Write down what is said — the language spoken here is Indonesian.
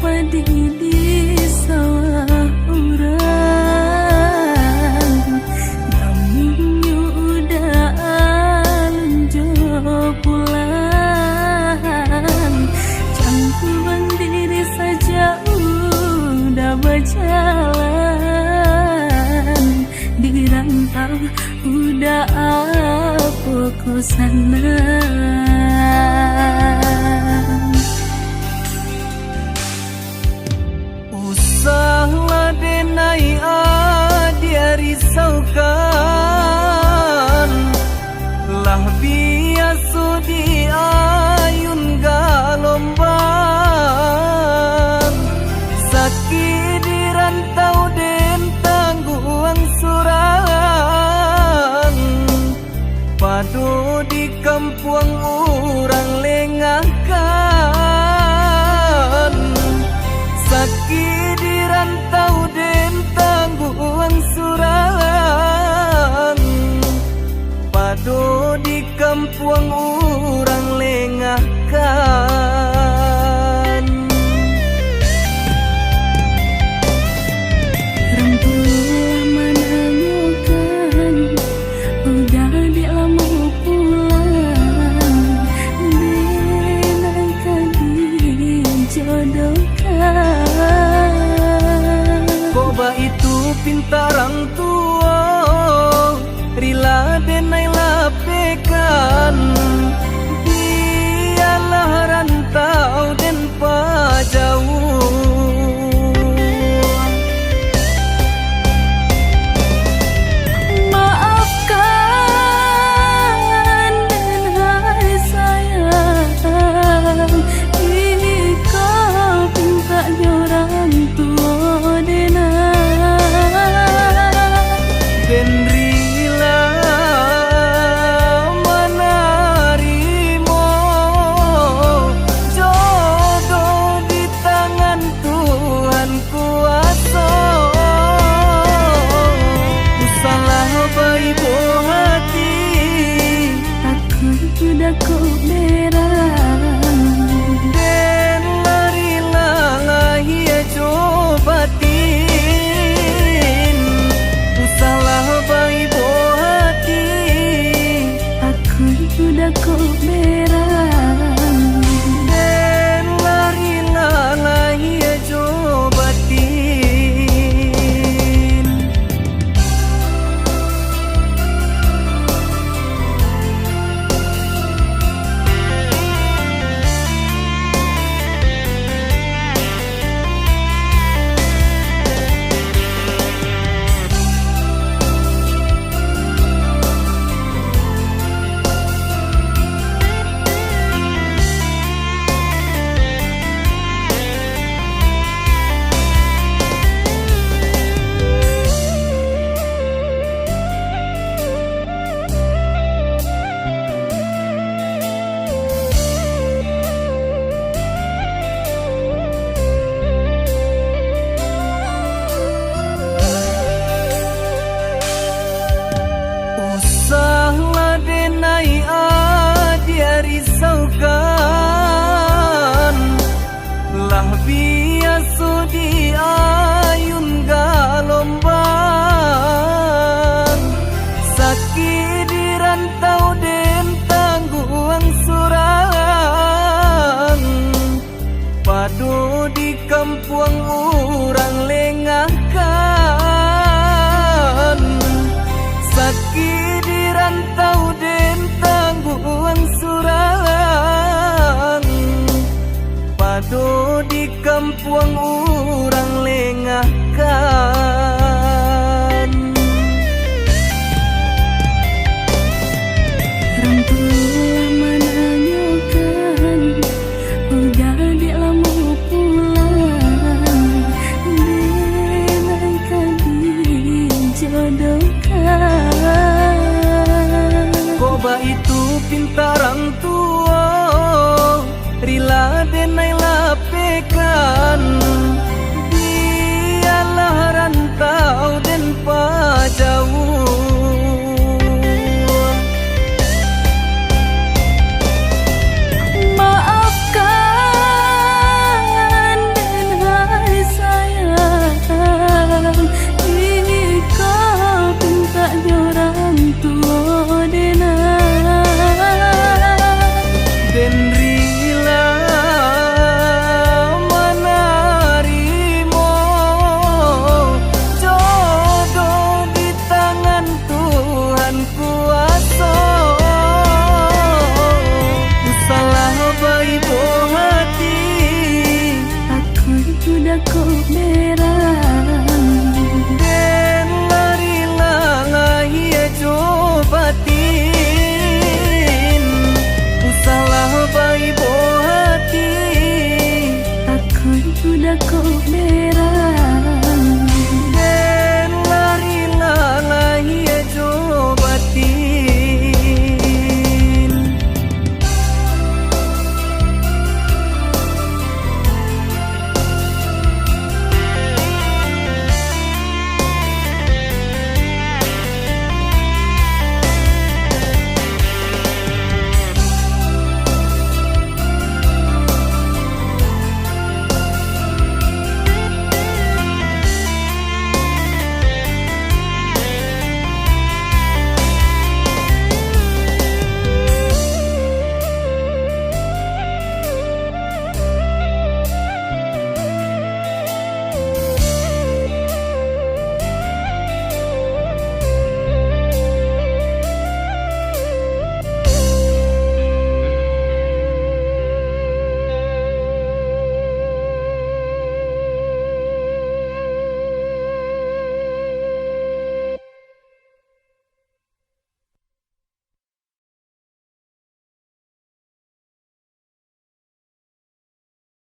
padi di sawah urang, namun udah alunjo pulang. Cangkuban diri saja udah berjalan, di rantau udah apa ku sana. Usahlah denai dia risaukan, lah biasa di ayun galomban. Sakit di rantau den tangguang surang, padu di kampung orang lengahkan. Sakit di rantau den tangguang surang, padu di kampung orang lengahkan. Rangkulah menanyakan, udah dilama pulang, denaikan dijodohkan. Koba itu pintarang tua, rila denai lapekan. Dialah rantau den pajauh. Maafkan dan hai sayang, ini kau pinta orang tua denai. Den rila menerimo jodoh di tangan Tuhan kuasa. Usalah baibo hati, Aku udah kau berang, den lari lahia cobatin. Usalah baibo hati, aku udah kau berang. den lari lahia cobatin. Usahlah denai dia risaukan, lah biasa di ayun galomban. Sakit di rantau den tangguang surang, padu di kampung orang lengahkan. Sakit di rantau den tangguang surang, padu di kampung orang lengahkan.